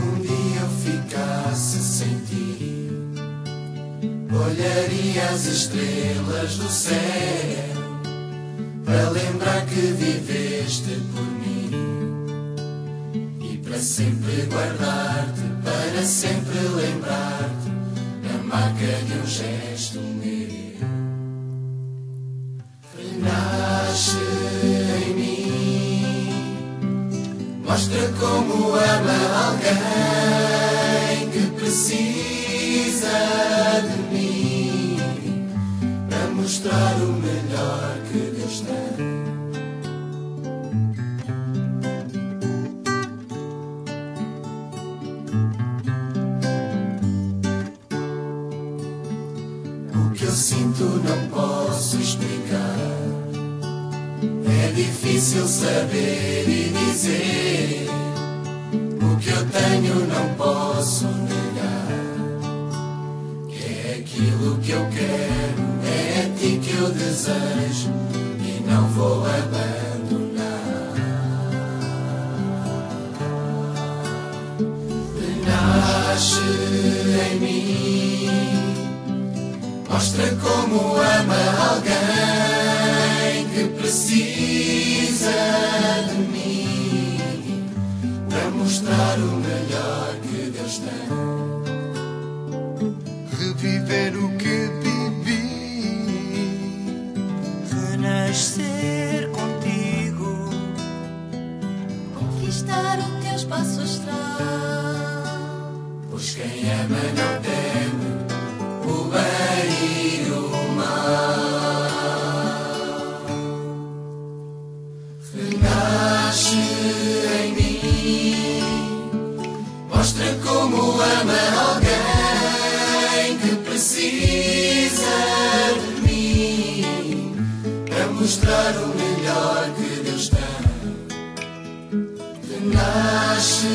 um dia eu ficasse sem ti, olharia as estrelas do céu para lembrar que viveste por mim e para sempre guardar-te, para sempre lembrar-te da marca de um gesto meu. Renasce em mim, mostra como ama alguém que precisa de mim, para mostrar o melhor que Deus tem. O que eu sinto não posso explicar, é difícil saber e dizer. O que eu tenho não posso negar, que é aquilo que eu quero, é a ti que eu desejo e não vou abandonar. Renasce em mim, mostra como ama alguém que precisa de mim, para mostrar o melhor que Deus tem. Reviver o que vivi, renascer contigo, conquistar o teu espaço astral. Pois quem ama não teme o bem e o mal. Renasce em mim, mostra como ama alguém que precisa de mim, para mostrar o melhor que Deus tem. Renasce